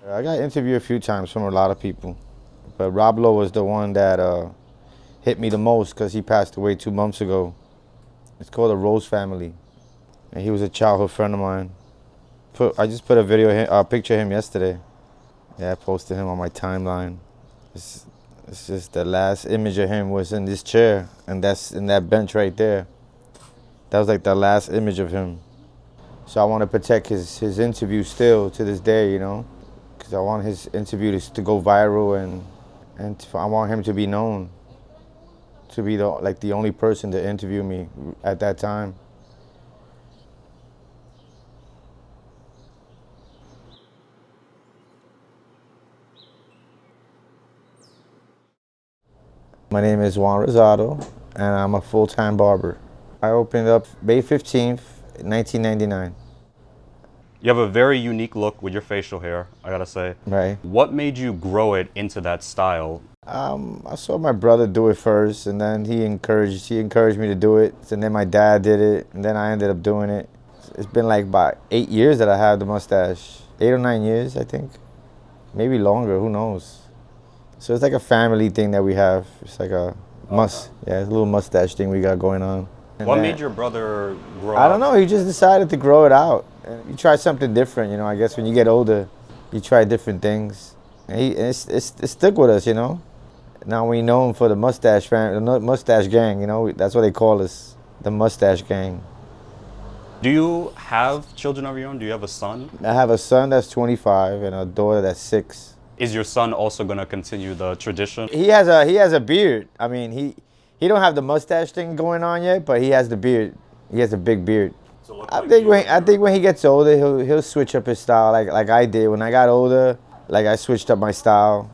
I got interviewed a few times from a lot of people, but Rob Lowe was the one that hit me the most because he passed away 2 months ago. It's called the Rose Family, and he was a childhood friend of mine. I just put a picture of him yesterday. Yeah, I posted him on my timeline. It's, it's just the last image of him was in this chair, and that's in that bench right there. That was like the last image of him. So I want to protect his interview still to this day, because I want his interview to go viral and I want him to be known, to be the only person to interview me at that time. My name is Juan Rosado, and I'm a full-time barber. I opened up May 15th, 1999. You have a very unique look with your facial hair, I gotta say. Right. What made you grow it into that style? I saw my brother do it first, and then he encouraged me to do it. And then my dad did it, and then I ended up doing it. It's been like about 8 years that I have the mustache. 8 or 9 years, I think. Maybe longer, who knows? So it's like a family thing that we have. It's like yeah, it's a little mustache thing we got going on. What made your brother grow I don't up? know, he just decided to grow it out. And you try something different, I guess when you get older, you try different things. And it's stuck with us, Now we know him for the mustache gang, that's what they call us, the mustache gang. Do you have children of your own? Do you have a son? I have a son that's 25 and a daughter that's 6. Is your son also gonna continue the tradition? He has a beard. I mean, he don't have the mustache thing going on yet, but he has the beard. He has a big beard. I think when he gets older, he'll switch up his style like I did when I got older. Like I switched up my style.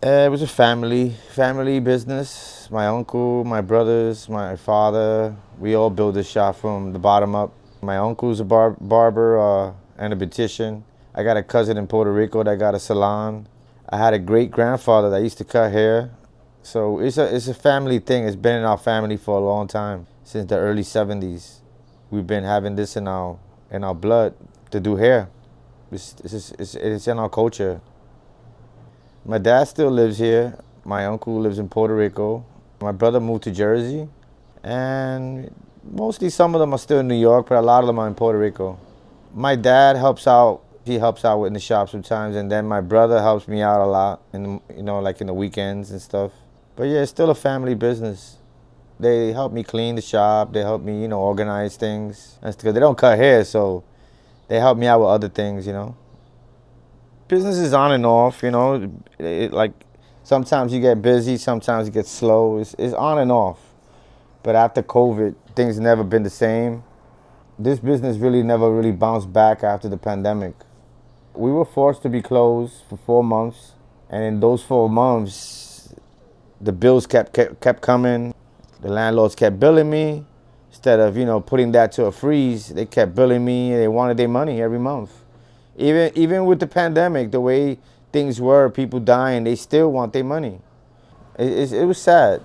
It was a family business. My uncle, my brothers, my father, we all built this shop from the bottom up. My uncle's a barber and a beautician. I got a cousin in Puerto Rico that got a salon. I had a great grandfather that used to cut hair. So it's a family thing. It's been in our family for a long time, since the early 70s. We've been having this in our blood to do hair. It's in our culture. My dad still lives here. My uncle lives in Puerto Rico. My brother moved to Jersey. And mostly some of them are still in New York, but a lot of them are in Puerto Rico. My dad helps out. He helps out in the shop sometimes, and then my brother helps me out a lot, like in the weekends and stuff. But yeah, it's still a family business. They help me clean the shop. They help me, organize things. That's because they don't cut hair, so they help me out with other things, Business is on and off, like sometimes you get busy, sometimes you get slow. It's on and off. But after COVID, things never been the same. This business really never really bounced back after the pandemic. We were forced to be closed for 4 months, and in those 4 months, the bills kept coming. The landlords kept billing me. Instead of, putting that to a freeze, they kept billing me. They wanted their money every month. Even with the pandemic, the way things were, people dying, they still want their money. It was sad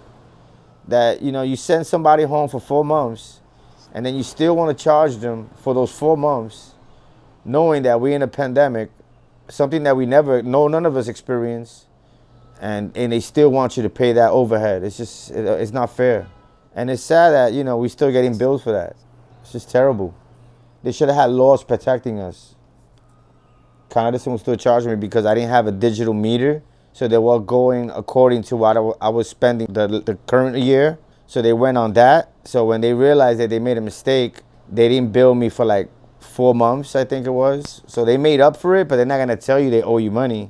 that, you send somebody home for 4 months, and then you still want to charge them for those 4 months, knowing that we're in a pandemic, something that none of us experienced, and they still want you to pay that overhead. It's not fair. And it's sad that, we're still getting bills for that. It's just terrible. They should have had laws protecting us. Con Edison was still charging me because I didn't have a digital meter, so they were going according to what I was spending the current year. So they went on that. So when they realized that they made a mistake, they didn't bill me for like 4 months, I think it was. So they made up for it, but they're not gonna tell you they owe you money.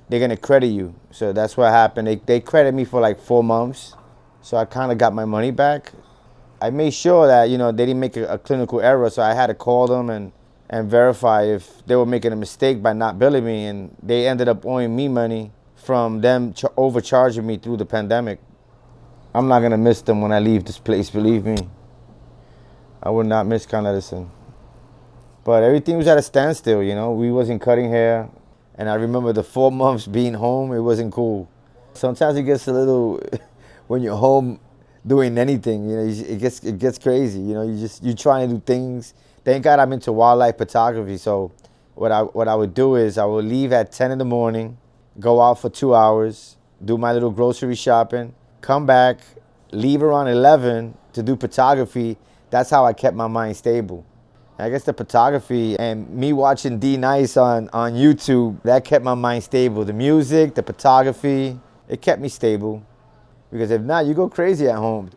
They're gonna credit you. So that's what happened. They credit me for like 4 months. So I kind of got my money back. I made sure that, they didn't make a clinical error. So I had to call them and verify if they were making a mistake by not billing me. And they ended up owing me money from them overcharging me through the pandemic. I'm not gonna miss them when I leave this place, believe me. I would not miss Con Edison. But everything was at a standstill, We wasn't cutting hair. And I remember the 4 months being home, it wasn't cool. Sometimes it gets a little, when you're home doing anything, it gets crazy. You trying to do things. Thank God I'm into wildlife photography, so what I would do is I would leave at 10 in the morning, go out for 2 hours, do my little grocery shopping, come back, leave around 11 to do photography. That's how I kept my mind stable. I guess the photography and me watching D Nice on YouTube, that kept my mind stable. The music, the photography, it kept me stable. Because if not, you go crazy at home.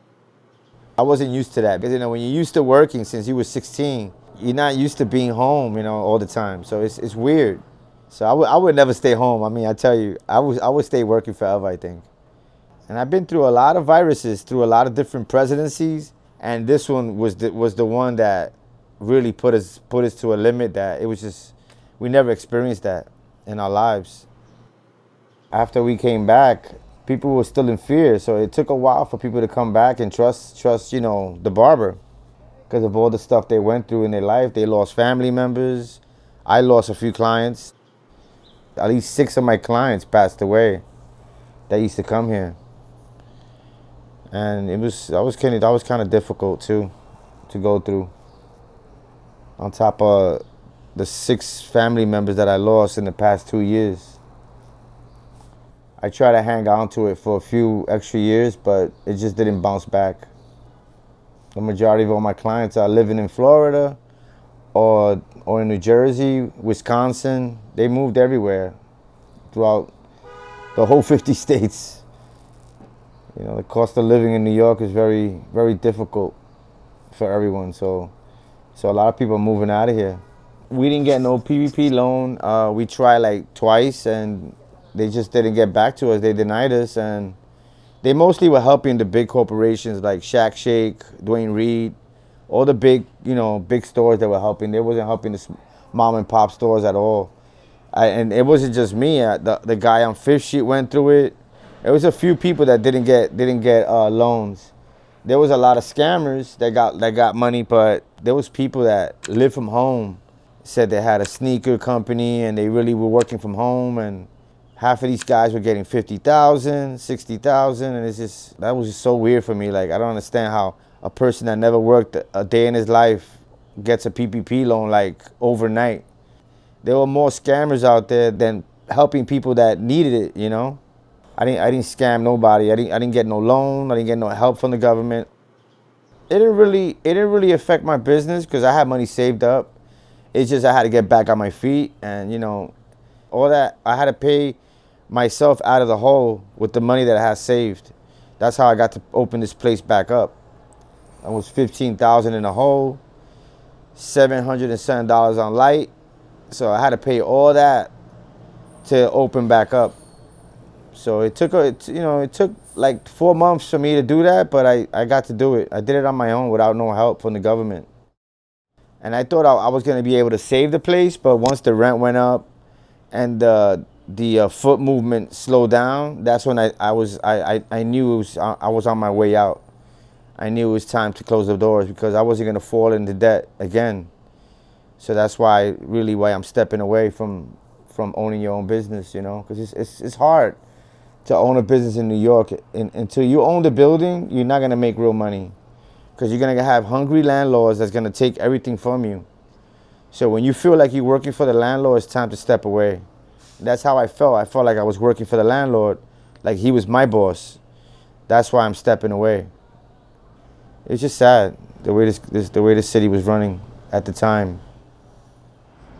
I wasn't used to that. Because when you're used to working since you were 16, you're not used to being home, all the time. So it's weird. So I would never stay home. I mean, I tell you, I would stay working forever, I think. And I've been through a lot of viruses, through a lot of different presidencies, and this one was the one that really put us to a limit that it was just, we never experienced that in our lives. After we came back, people were still in fear, so it took a while for people to come back and trust the barber, because of all the stuff they went through in their life. They lost family members. I lost a few clients. At least 6 of my clients passed away that used to come here. And that was kind of difficult too, to go through. On top of the 6 family members that I lost in the past 2 years. I tried to hang on to it for a few extra years, but it just didn't bounce back. The majority of all my clients are living in Florida or in New Jersey, Wisconsin. They moved everywhere throughout the whole 50 states. The cost of living in New York is very, very difficult for everyone. So a lot of people are moving out of here. We didn't get no PPP loan. We tried like twice, and they just didn't get back to us. They denied us, and they mostly were helping the big corporations like Shack Shake, Dwayne Reed, all the big, big stores that were helping. They wasn't helping the mom and pop stores at all. And it wasn't just me. The guy on Fifth Street went through it. There was a few people that didn't get loans. There was a lot of scammers that got money, but there was people that lived from home, said they had a sneaker company and they really were working from home, and half of these guys were getting $50,000, $60,000, and that was just so weird for me. Like, I don't understand how a person that never worked a day in his life gets a PPP loan like overnight. There were more scammers out there than helping people that needed it, I didn't scam nobody. I didn't get no loan. I didn't get no help from the government. It didn't really affect my business because I had money saved up. It's just I had to get back on my feet, and all that I had to pay myself out of the hole with the money that I had saved. That's how I got to open this place back up. I was $15,000 in the hole, $707 on light, so I had to pay all that to open back up. So it took like 4 months for me to do that, but I got to do it. I did it on my own without no help from the government. And I thought I was going to be able to save the place, but once the rent went up and the foot movement slowed down, that's when I knew I was on my way out. I knew it was time to close the doors because I wasn't going to fall into debt again. So that's why I'm stepping away from owning your own business, because it's hard to own a business in New York. Until you own the building, you're not going to make real money because you're going to have hungry landlords that's going to take everything from you. So when you feel like you're working for the landlord, it's time to step away. That's how I felt. I felt like I was working for the landlord, like he was my boss. That's why I'm stepping away. It's just sad the way this city was running at the time.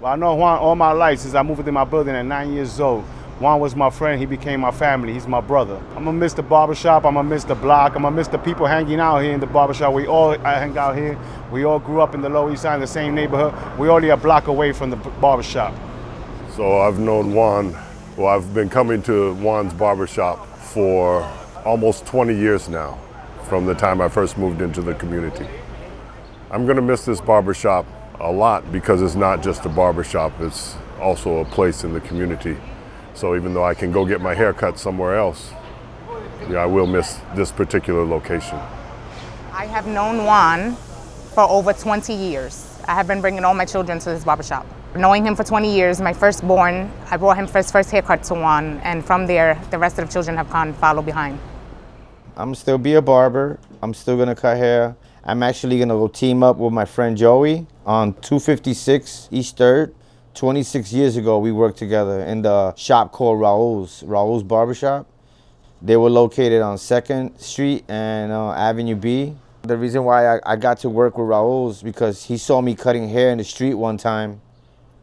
Well, I know Juan all my life since I moved into my building at 9 years old. Juan was my friend. He became my family. He's my brother. I'm going to miss the barbershop. I'm going to miss the block. I'm going to miss the people hanging out here in the barbershop. We all hang out here. We all grew up in the Lower East Side in the same neighborhood. We're only a block away from the barbershop. So I've known Juan. Well, I've been coming to Juan's barbershop for almost 20 years now, from the time I first moved into the community. I'm going to miss this barbershop a lot because it's not just a barbershop, it's also a place in the community. So even though I can go get my hair cut somewhere else, I will miss this particular location. I have known Juan for over 20 years. I have been bringing all my children to this barbershop. Knowing him for 20 years, my firstborn, I brought him for his first haircut to Juan, and from there, the rest of the children have followed behind. I'm still be a barber. I'm still gonna cut hair. I'm actually gonna go team up with my friend Joey on 256 East 3rd 26 years ago, we worked together in the shop called Raul's Barbershop. They were located on 2nd Street and Avenue B. The reason why I got to work with Raul's because he saw me cutting hair in the street one time,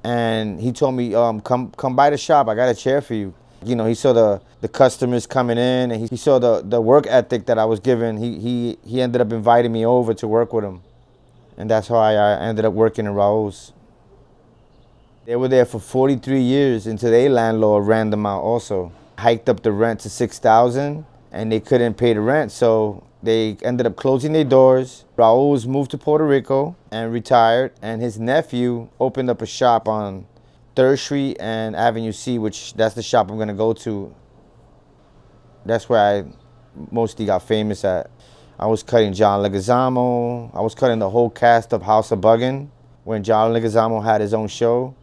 and he told me, come by the shop, I got a chair for you. You know, he saw the customers coming in, and he saw the work ethic that I was given. He ended up inviting me over to work with him. And that's how I ended up working in Raul's. They were there for 43 years until their landlord ran them out also. Hiked up the rent to $6,000 and they couldn't pay the rent, so they ended up closing their doors. Raul's moved to Puerto Rico and retired, and his nephew opened up a shop on 3rd Street and Avenue C, which that's the shop I'm gonna go to. That's where I mostly got famous at. I was cutting John Leguizamo. I was cutting the whole cast of House of Buggin' when John Leguizamo had his own show.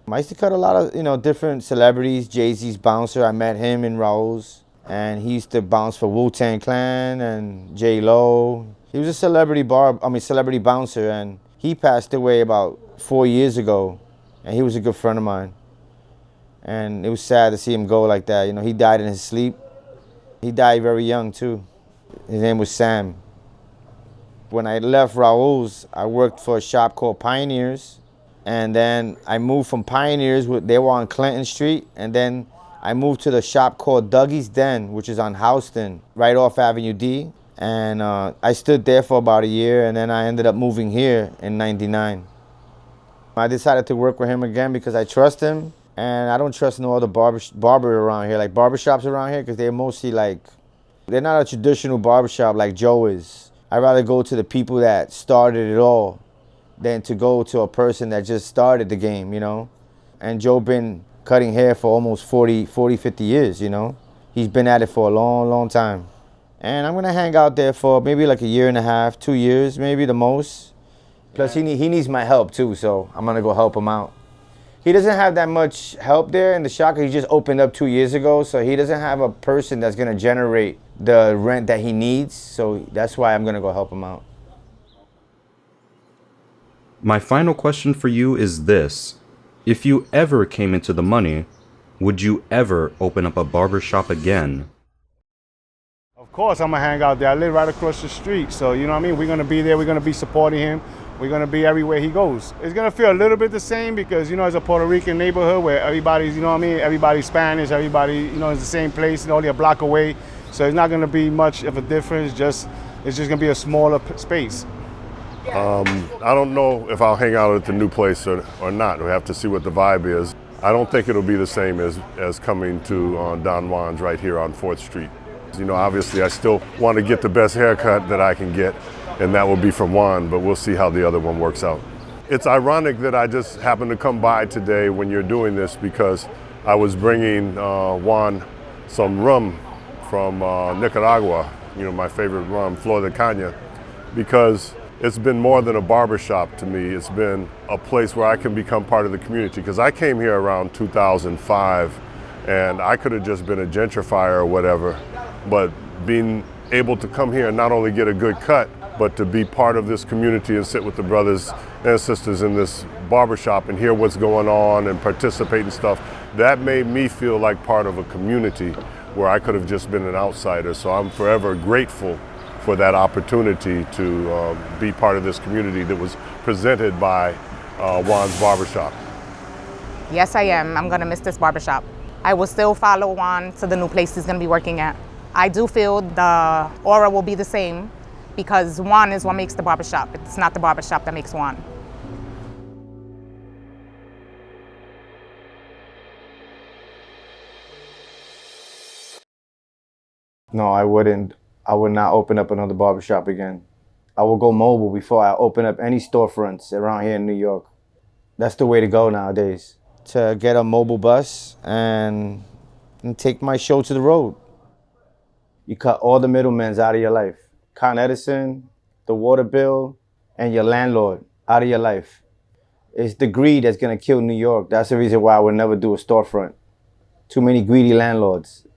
I used to cut a lot of, different celebrities. Jay-Z's bouncer, I met him in Raul's. And he used to bounce for Wu-Tang Clan and J-Lo. He was a celebrity bouncer, and he passed away about 4 years ago. And he was a good friend of mine. And it was sad to see him go like that. He died in his sleep. He died very young too. His name was Sam. When I left Raul's, I worked for a shop called Pioneers. And then I moved from Pioneers, they were on Clinton Street, and then I moved to the shop called Dougie's Den, which is on Houston, right off Avenue D. And I stood there for about a year, and then I ended up moving here in '99. I decided to work with him again because I trust him, and I don't trust no other barber around here, like barbershops around here, because they're mostly they're not a traditional barbershop like Joe is. I'd rather go to the people that started it all than to go to a person that just started the game, And Joe been cutting hair for almost 50 years, He's been at it for a long, long time. And I'm gonna hang out there for maybe like a year and a half, 2 years, maybe the most. Plus he needs my help too, so I'm gonna go help him out. He doesn't have that much help there in the shop. He just opened up 2 years ago, so he doesn't have a person that's gonna generate the rent that he needs, so that's why I'm gonna go help him out. My final question for you is this. If you ever came into the money, would you ever open up a barbershop again? Of course, I'm gonna hang out there. I live right across the street, so you know what I mean? We're gonna be there, we're gonna be supporting him. We're gonna be everywhere he goes. It's gonna feel a little bit the same because, it's a Puerto Rican neighborhood where everybody's, everybody's Spanish, everybody, is the same place, only a block away. So it's not gonna be much of a difference, it's just gonna be a smaller space. I don't know if I'll hang out at the new place or not. We have to see what the vibe is. I don't think it'll be the same as coming to Don Juan's right here on 4th Street. Obviously I still want to get the best haircut that I can get, and that will be from Juan, but we'll see how the other one works out. It's ironic that I just happened to come by today when you're doing this because I was bringing Juan some rum from Nicaragua, my favorite rum, Flor de Caña, because it's been more than a barbershop to me. It's been a place where I can become part of the community. Because I came here around 2005, and I could have just been a gentrifier or whatever. But being able to come here and not only get a good cut, but to be part of this community and sit with the brothers and sisters in this barbershop and hear what's going on and participate in stuff, that made me feel like part of a community where I could have just been an outsider. So I'm forever grateful for that opportunity to be part of this community that was presented by Juan's Barbershop. Yes, I am. I'm gonna miss this barbershop. I will still follow Juan to the new place he's gonna be working at. I do feel the aura will be the same because Juan is what makes the barbershop. It's not the barbershop that makes Juan. No, I wouldn't. I would not open up another barbershop again. I will go mobile before I open up any storefronts around here in New York. That's the way to go nowadays. To get a mobile bus and take my show to the road. You cut all the middlemen out of your life. Con Edison, the water bill, and your landlord out of your life. It's the greed that's gonna kill New York. That's the reason why I would never do a storefront. Too many greedy landlords.